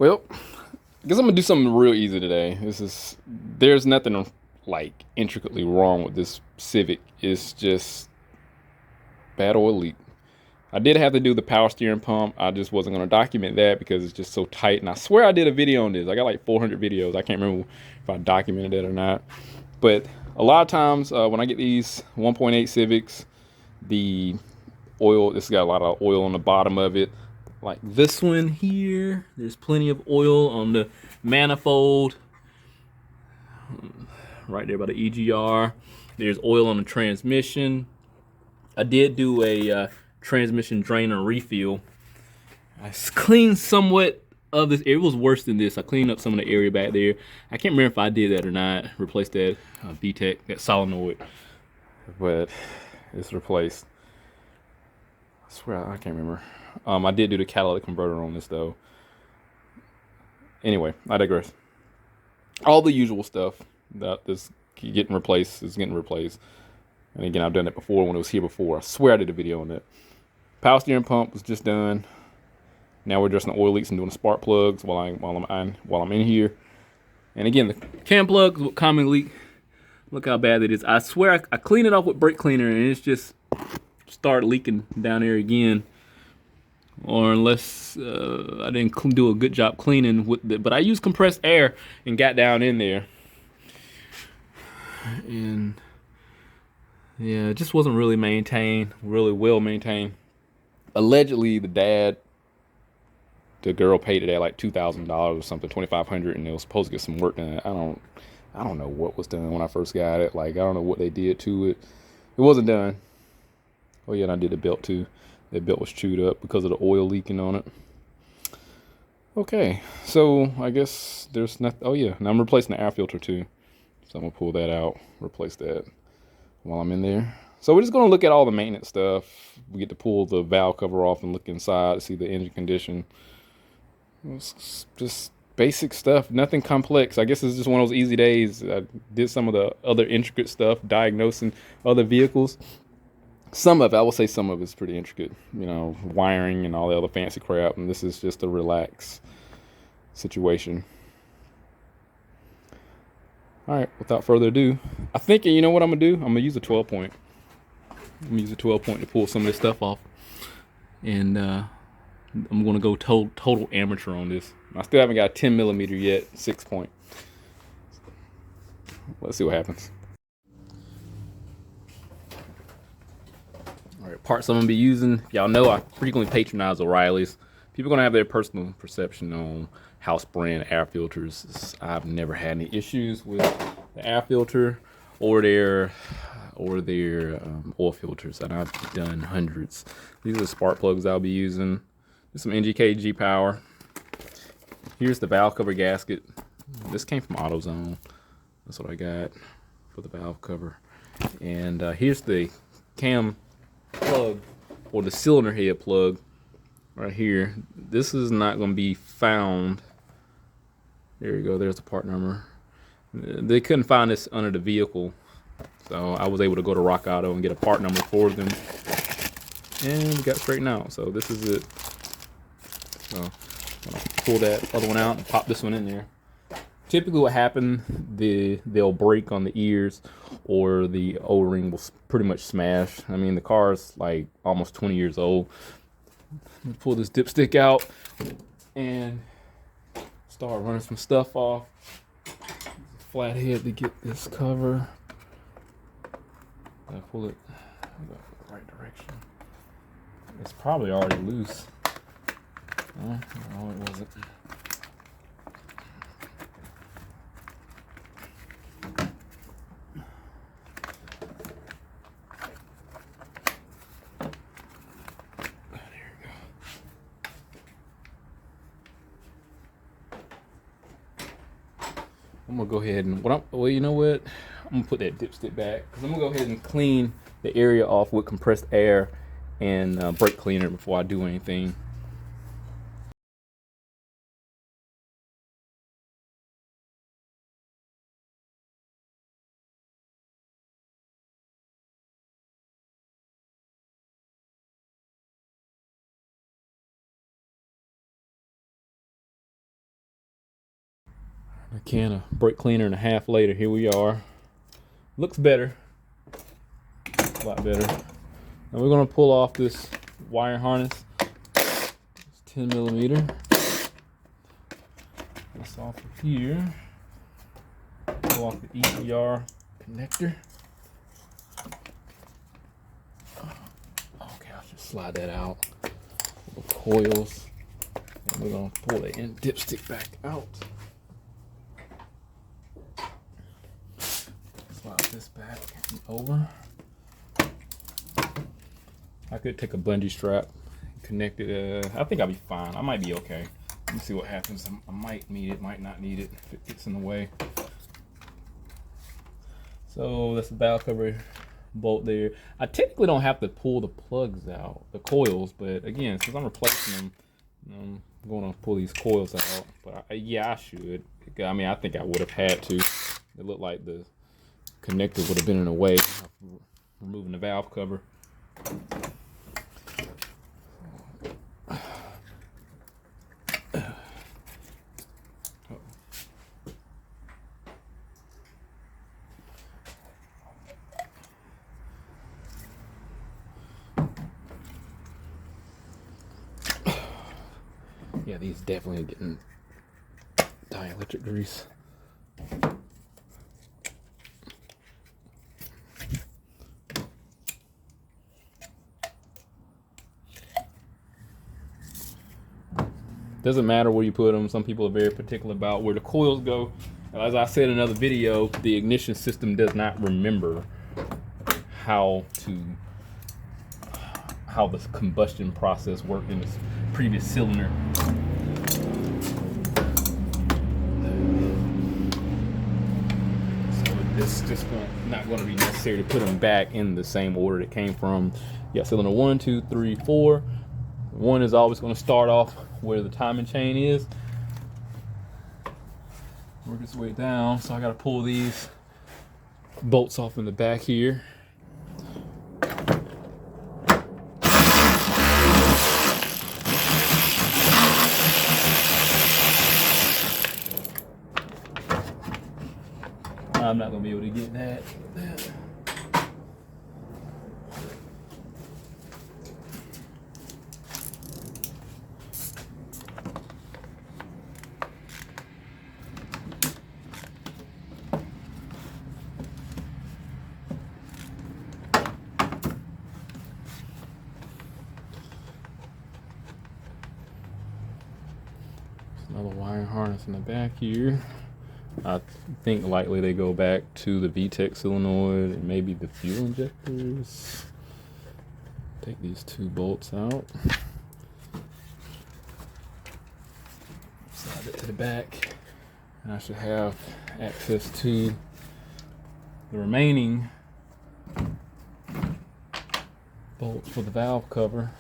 Well, I guess I'm gonna do something real easy today. There's nothing like intricately wrong with this Civic. It's just bad oil leak. I did have to do the power steering pump. I just wasn't gonna document that because it's just so tight. And I swear I did a video on this. I got like 400 videos. I can't remember if I documented it or not. But a lot of times when I get these 1.8 Civics, the oil, it's got a lot of oil on the bottom of it. Like this one here, there's plenty of oil on the manifold right there by the EGR. There's oil on the transmission. I did do a transmission drain and refill. I cleaned somewhat of this. It was worse than this. I cleaned up some of the area back there. I can't remember if I did that or not. Replaced that VTEC, that solenoid, but it's replaced. I swear I can't remember. I did do the catalytic converter on this though. Anyway, I digress. All the usual stuff that is getting replaced is getting replaced. And again, I've done it before when it was here before. I swear I did a video on that. Power steering pump was just done. Now we're addressing the oil leaks and doing the spark plugs while I'm in here. And again, the cam plugs with common leak. Look how bad it is. I swear I cleaned it off with brake cleaner and it's just started leaking down there again. Or unless I didn't do a good job cleaning with it. But I used compressed air and got down in there. And yeah, it just wasn't really maintained, really well maintained. Allegedly, the girl paid it at like $2,000 or something, $2,500, and it was supposed to get some work done. I don't know what was done when I first got it. Like I don't know what they did to it. It wasn't done. Oh yeah, and I did the belt too. That belt was chewed up because of the oil leaking on it. Okay, so I guess there's nothing. Oh yeah, now I'm replacing the air filter too. So I'm gonna pull that out, replace that while I'm in there. So we're just gonna look at all the maintenance stuff. We get to pull the valve cover off and look inside to see the engine condition. It's just basic stuff, nothing complex. I guess it's just one of those easy days. I did some of the other intricate stuff, diagnosing other vehicles. Some of it, I will say some of it's pretty intricate, you know, wiring and all the other fancy crap. And this is just a relaxed situation. All right, without further ado, I think, you know what I'm gonna do? I'm gonna use a 12 point. I'm gonna use a 12 point to pull some of this stuff off. And I'm gonna go total amateur on this. I still haven't got a 10 millimeter yet, 6 point. Let's see what happens. All right, parts I'm gonna be using. Y'all know I frequently patronize O'Reilly's. People are gonna have their personal perception on house brand air filters. I've never had any issues with the air filter or their oil filters, and I've done hundreds. These are the spark plugs I'll be using. There's some NGK power. Here's the valve cover gasket. This came from AutoZone. That's what I got for the valve cover. And here's the cam plug, or the cylinder head plug right here. This is not going to be found. There you go. There's the part number. They couldn't find this under the vehicle, so I was able to go to Rock Auto and get a part number for them, and we got straightened out. So this is it. So I'm gonna pull that other one out and pop this one in there. Typically what happens, they'll break on the ears, or the O-ring will pretty much smash. I mean, the car's like almost 20 years old. Let me pull this dipstick out and start running some stuff off. Flathead to get this cover. I pull it the right direction. It's probably already loose. No, it wasn't. I'm gonna go ahead and well, you know what? I'm gonna put that dipstick back because I'm gonna go ahead and clean the area off with compressed air and brake cleaner before I do anything. a can of brake cleaner and a half later, here we are. Looks better, a lot better. Now we're gonna pull off this wire harness. It's 10 millimeter. This off of here. Pull off the ECR connector. Okay, I'll just slide that out. The coils. And we're gonna pull the end dipstick back out. Slide this back and over. I could take a bungee strap, connect it. I think I'll be fine. I might be okay. Let me see what happens. I might need it, might not need it if it gets in the way. So that's the valve cover bolt there. I technically don't have to pull the plugs out, the coils, but again, since I'm replacing them, I'm going to pull these coils out. But yeah, I should. I mean, I think I would have had to. It looked like the connector would have been in the way of removing the valve cover. Yeah, these definitely getting dielectric grease. Doesn't matter where you put them. Some people are very particular about where the coils go. As I said in another video, the ignition system does not remember how the combustion process worked in this previous cylinder. So it's just not going to be necessary to put them back in the same order that came from. Yeah, cylinder 1, 2, 3, 4. 1 is always going to start off where the timing chain is. Work its way down. So I got to pull these bolts off in the back here. I'm not going to be able to get that. Another wire harness in the back here. I think likely they go back to the VTEC solenoid and maybe the fuel injectors. Take these 2 bolts out. Slide it to the back. And I should have access to the remaining bolts for the valve cover.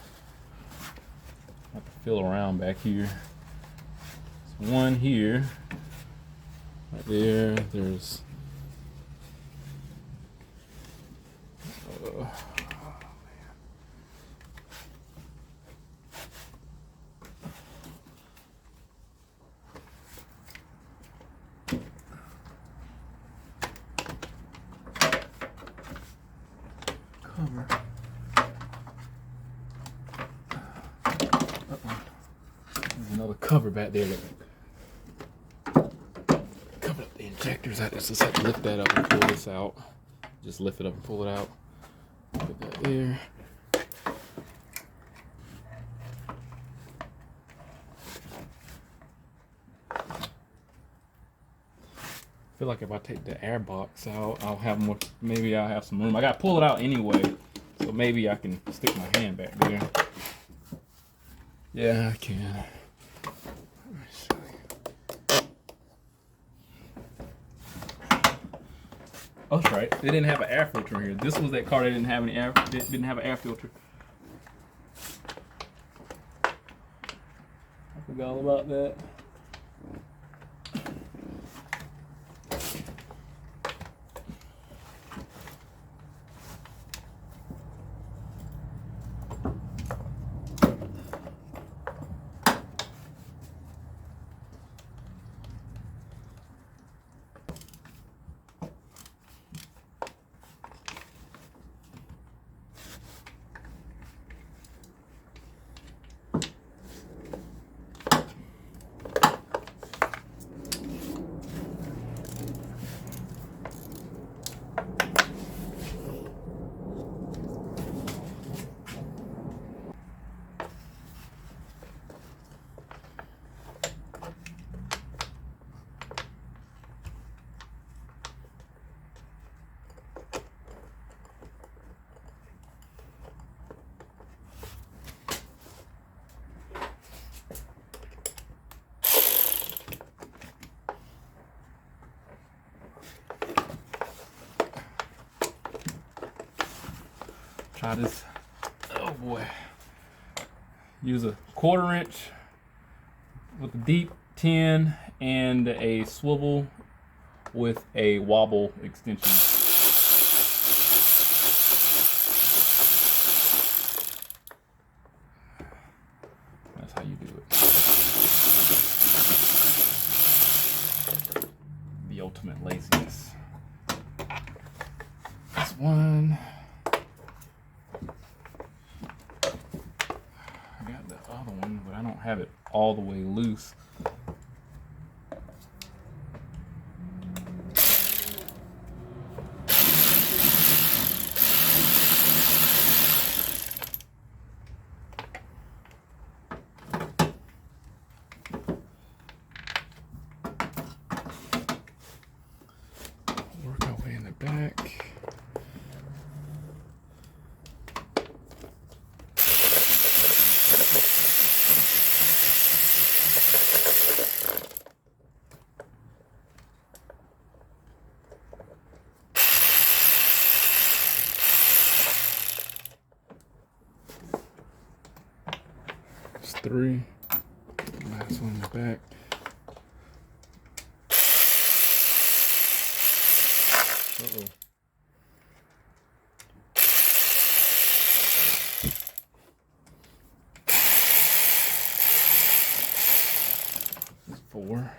I have to feel around back here. There's one here. Right there, there's cover. There's another cover back there. Cover up the injectors. I just have to lift that up and pull this out. Just lift it up and pull it out. Put that there. I feel like if I take the air box out, I'll have more. Maybe I'll have some room. I gotta pull it out anyway, so maybe I can stick my hand back there. Yeah, I can. Oh, that's right. They didn't have an air filter in here. This was that car that didn't have any air. Didn't have an air filter. I forgot all about that. try this. Oh boy. Use a 1/4 inch with a deep 10 and a swivel with a wobble extension. That's how you do it. The ultimate laziness. This one. I got the other one, but I don't have it all the way loose. Work our way in the back. It's 3. Last one in the back. Uh-oh. That's 4.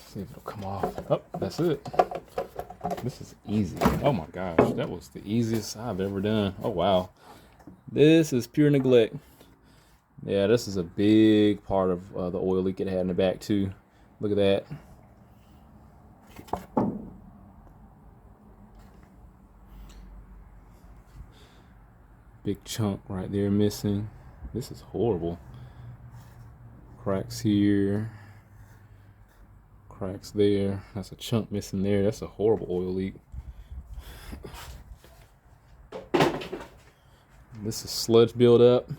See if it'll come off. Oh, that's it. This is easy. Oh my gosh, that was the easiest I've ever done. Oh wow. This is pure neglect. Yeah, this is a big part of the oil leak it had in the back too. Look at that. Big chunk right there missing. This is horrible. Cracks here. Cracks there. That's a chunk missing there. That's a horrible oil leak. This is sludge buildup,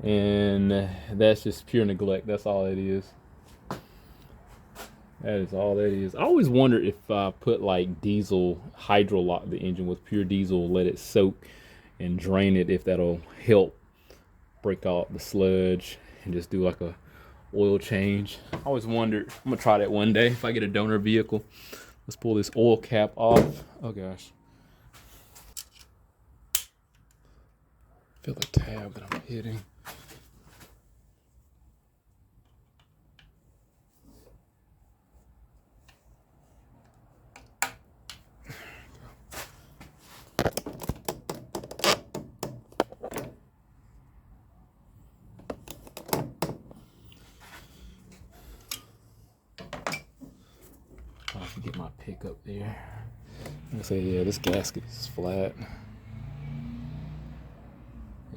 and that's just pure neglect. That's all it is. That is all that is. I always wonder if I put like diesel, hydro lock the engine with pure diesel, let it soak and drain it, if that'll help break out the sludge and just do like a oil change. I always wondered. I'm gonna try that one day if I get a donor vehicle. Let's pull this oil cap off. Oh gosh. Feel the tab that I'm hitting. I can get my pick up there. I say, yeah, this gasket is flat.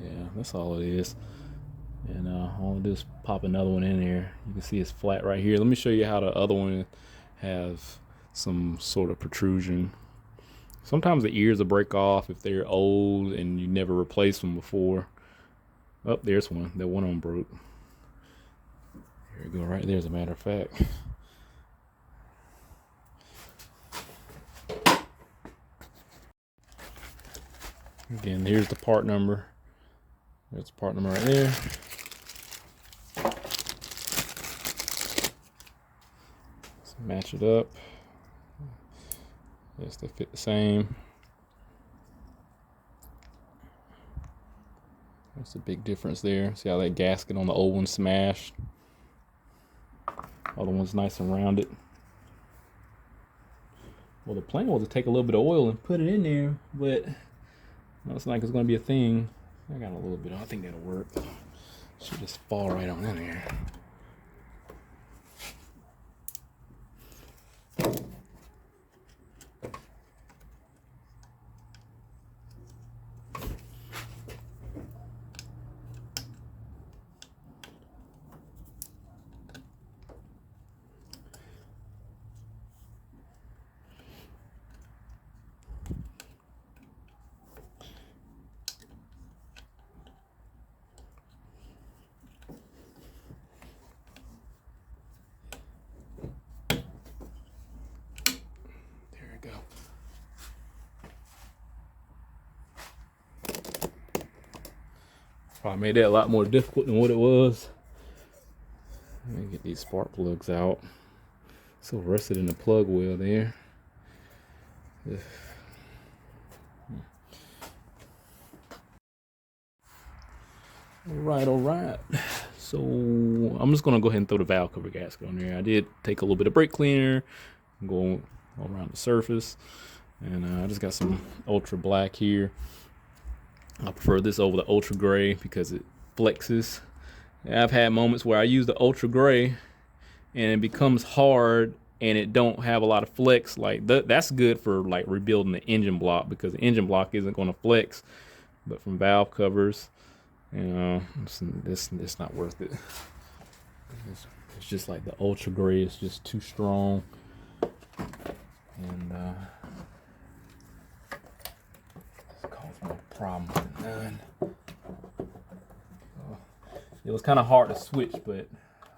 Yeah, that's all it is. And all I'll do is pop another one in there. You can see it's flat right here. Let me show you how the other one has some sort of protrusion. Sometimes the ears will break off if they're old and you never replaced them before. Oh, there's one. That one of them broke. There we go, right there, as a matter of fact. Again, here's the part number. There's the part number right there. Let's match it up. Yes, they fit the same. That's a big difference there. See how that gasket on the old one smashed? Other one's nice and rounded. Well, the plan was to take a little bit of oil and put it in there, but looks like it's going to be a thing. I got a little bit. I think that'll work. Should just fall right on in there. Probably made that a lot more difficult than what it was. Let me get these spark plugs out. Still rusted in the plug well there. All right. So I'm just gonna go ahead and throw the valve cover gasket on there. I did take a little bit of brake cleaner, go around the surface, and I just got some ultra black here. I prefer this over the ultra gray because it flexes. I've had moments where I use the ultra gray and it becomes hard and it don't have a lot of flex. Like that's good for like rebuilding the engine block because the engine block isn't going to flex. But from valve covers, you know, it's not worth it. It's just like the ultra gray is just too strong, and it's causing more problems than none. It was kind of hard to switch, but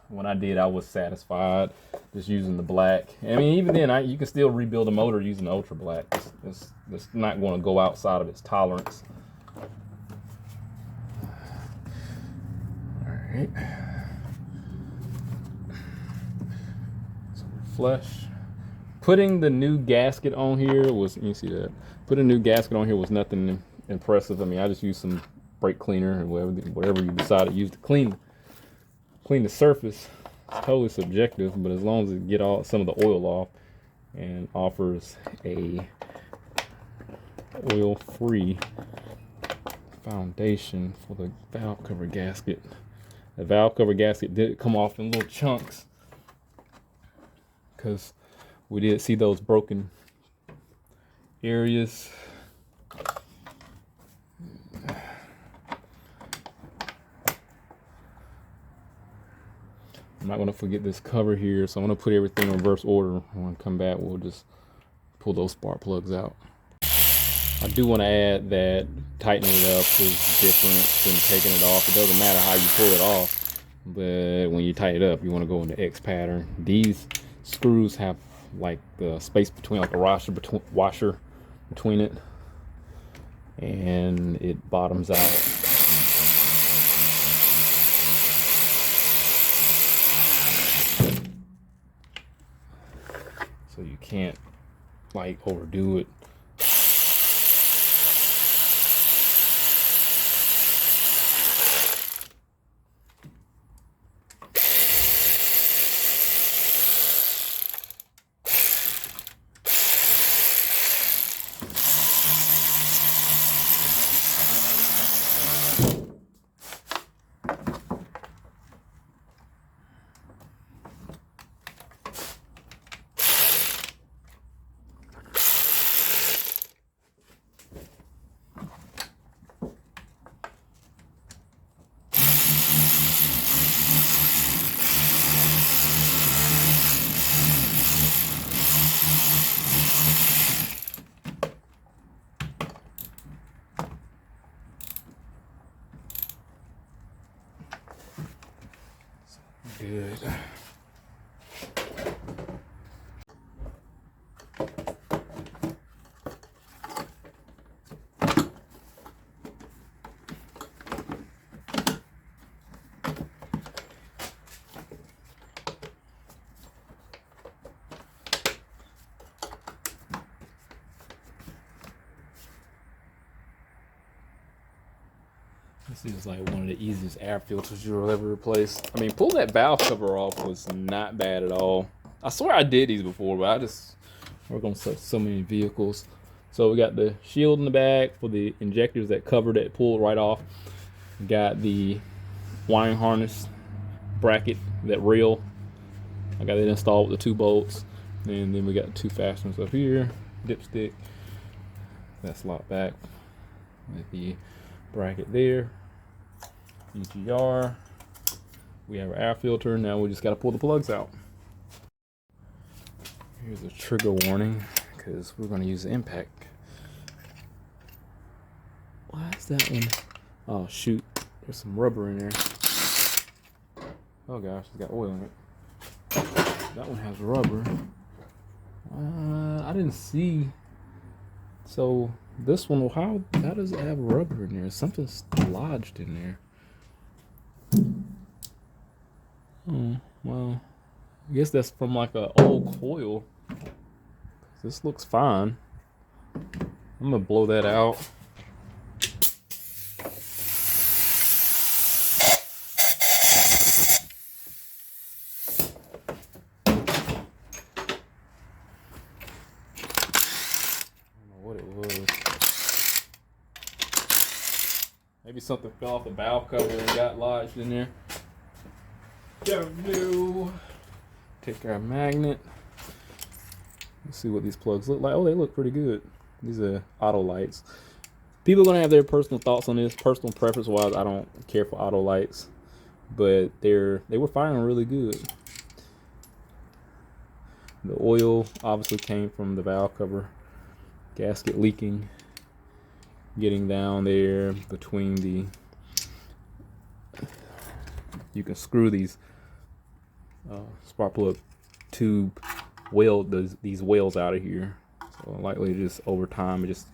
when I did, I was satisfied just using the black. I mean, even then, you can still rebuild a motor using the ultra black. It's not going to go outside of its tolerance. All right. So flush. Putting the new gasket on here was, you see that? Putting a new gasket on here was nothing impressive. I mean, I just used some brake cleaner or whatever you decide to use to clean the surface. It's totally subjective, but as long as it get some of the oil off and offers a oil-free foundation for the valve cover gasket. The valve cover gasket did come off in little chunks because we did see those broken areas. I'm not going to forget this cover here, so I'm going to put everything in reverse order. When I come back, we'll just pull those spark plugs out. I do want to add that tightening it up is different than taking it off. It doesn't matter how you pull it off, but when you tighten it up, you want to go in the X pattern. These screws have like the space between, like a washer between it, and it bottoms out. So you can't like overdo it. Good. This is like one of the easiest air filters you'll ever replace. I mean, pull that valve cover off was not bad at all. I swear I did these before, but I just work on so many vehicles. So we got the shield in the back for the injectors that cover that pull right off. We got the wiring harness bracket, that rail. I got it installed with the 2 bolts. And then we got 2 fasteners up here, dipstick. That's locked back with the bracket there. EGR. We have our air filter. Now we just got to pull the plugs out. Here's a trigger warning because we're going to use the impact. Why is that one? Oh shoot, there's some rubber in there. Oh gosh, it's got oil in it. That one has rubber. I didn't see. So this one, how does it have rubber in there? Something's lodged in there. Oh, well, I guess that's from like a old coil. This looks fine. I'm gonna blow that out. What it was. Maybe something fell off the valve cover and got lodged in there. Don't know. Take our magnet. Let's see what these plugs look like. Oh, they look pretty good. These are auto lights. People are gonna have their personal thoughts on this. Personal preference wise, I don't care for auto lights, but they were firing really good. The oil obviously came from the valve cover. Gasket leaking, getting down there between the, you can screw these spark plug tube these weld out of here. So likely just over time it just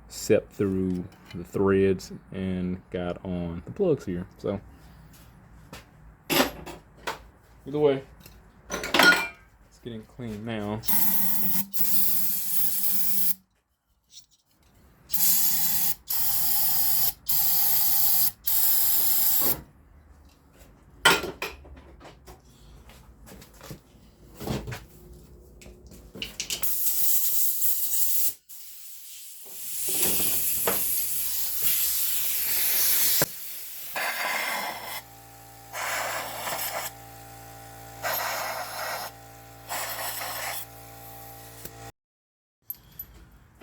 seeped through the threads and got on the plugs here. So either way, it's getting clean now.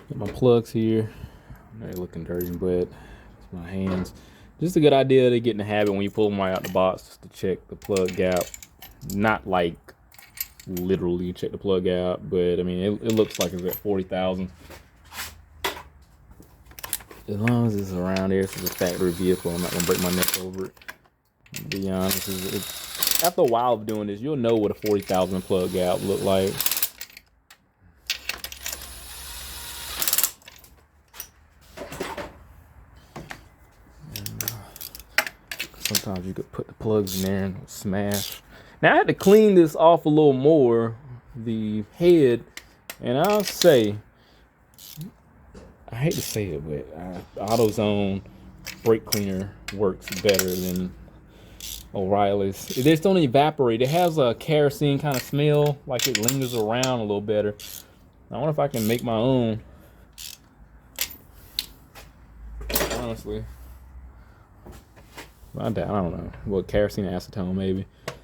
Got my plugs here. They're looking dirty, but it's my hands. Just a good idea to get in the habit when you pull them right out the box, just to check the plug gap. Not like literally check the plug gap, but I mean it looks like it's at 40,000. As long as it's around there, it's a factory vehicle. I'm not gonna break my neck over it. To be honest, after a while of doing this, you'll know what a 40,000 plug gap look like. Sometimes you could put the plugs in there and it'll smash. Now I had to clean this off a little more, the head, and I'll say, I hate to say it, but AutoZone brake cleaner works better than O'Reilly's. It just don't evaporate. It has a kerosene kind of smell, like it lingers around a little better. I wonder if I can make my own. Honestly. I don't know. What, kerosene, acetone, maybe. All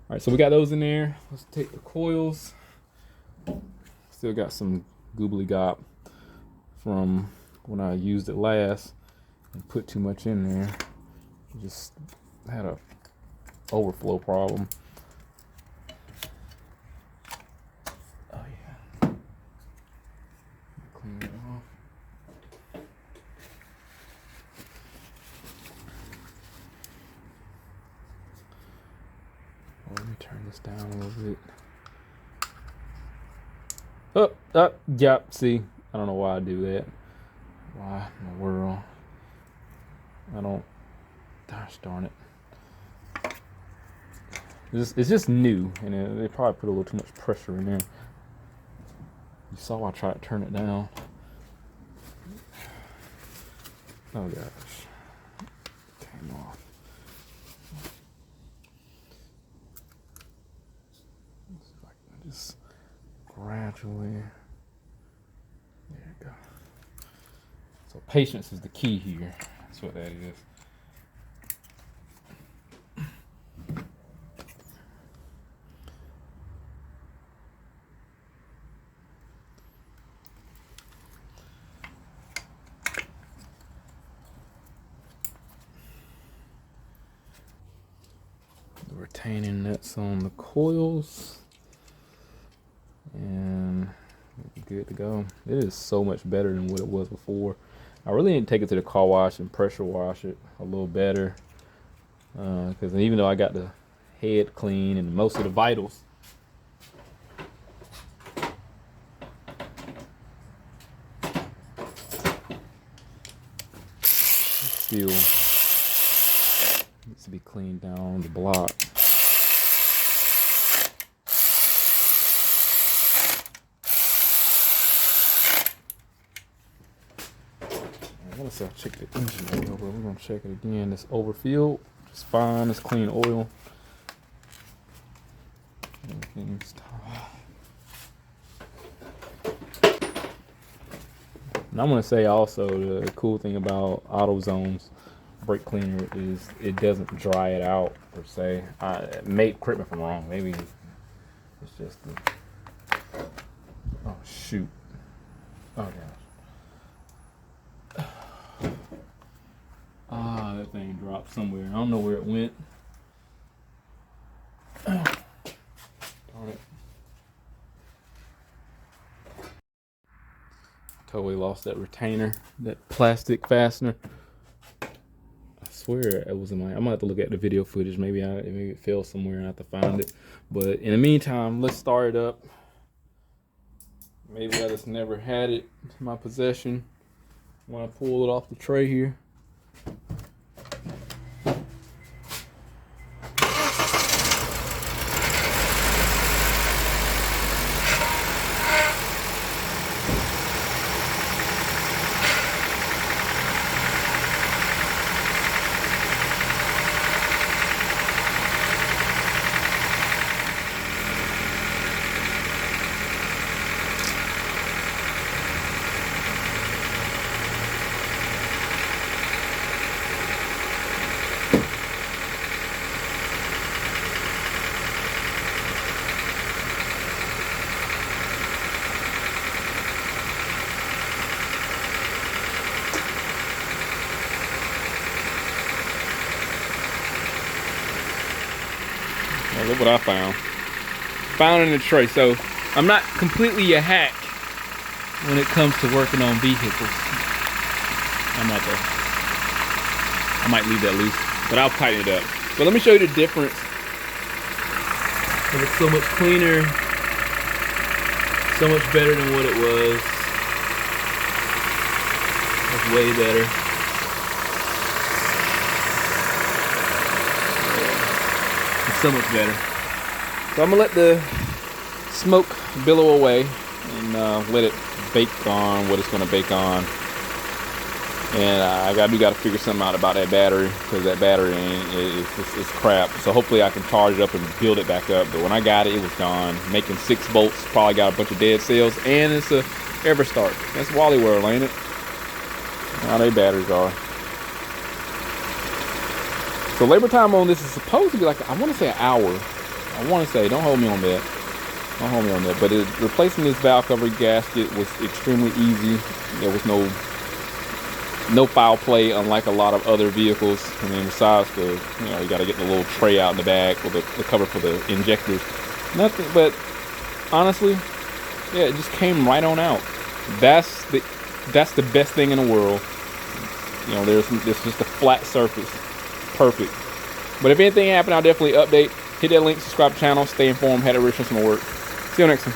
right, so we got those in there. Let's take the coils. Still got some goobly gop from when I used it last and put too much in there. Just had a overflow problem. Oh yeah. Clean it off. Let me turn this down a little bit. Oh, yep, see, I don't know why I do that. Why in the world? I don't, gosh darn it. It's just new, and they probably put a little too much pressure in there. You saw I tried to turn it down. Oh gosh, came off. Just gradually, there you go. So patience is the key here. That's what that is. The retaining nuts on the coils. And good to go. It is so much better than what it was before. I really need to take it to the car wash and pressure wash it a little better, because even though I got the head clean and most of the vitals, still needs to be cleaned down on the block. Let's see, I checked the engine oil, but we're gonna check it again. It's overfilled. It's fine. It's clean oil. Everything's and I'm gonna say also the cool thing about AutoZone's brake cleaner is it doesn't dry it out per se. Correct me if I'm wrong. Maybe it's just the. Oh shoot! Oh gosh! Ah, that thing dropped somewhere. I don't know where it went. Darn it! Totally lost that retainer, that plastic fastener. I swear it was in my. I'm gonna have to look at the video footage. Maybe it fell somewhere and I have to find it. But in the meantime, let's start it up. Maybe I just never had it in my possession. When I pull it off the tray here. Look what I found in the tray. So I'm not completely a hack when it comes to working on vehicles. I might leave that loose, but I'll tighten it up. But let me show you the difference. It's so much cleaner, so much better than what it was. It's way better. So much better. So I'm gonna let the smoke billow away and let it bake on what it's gonna bake on. And I gotta figure something out about that battery, because that battery it's crap. So hopefully I can charge it up and build it back up. But when I got it, it was gone. Making 6 volts, probably got a bunch of dead cells, and it's a ever start. That's Wally World, ain't it? How they batteries are. So labor time on this is supposed to be like, I want to say an hour. I want to say, don't hold me on that. Don't hold me on that. But replacing this valve cover gasket was extremely easy. There was no foul play, unlike a lot of other vehicles. I mean, besides the, you got to get the little tray out in the back with the cover for the injectors. Nothing, but honestly, yeah, it just came right on out. That's the best thing in the world. There's just a flat surface. Perfect. But if anything happened, I'll definitely update. Hit that link, subscribe to the channel, stay informed, had a rich some work. See you next time.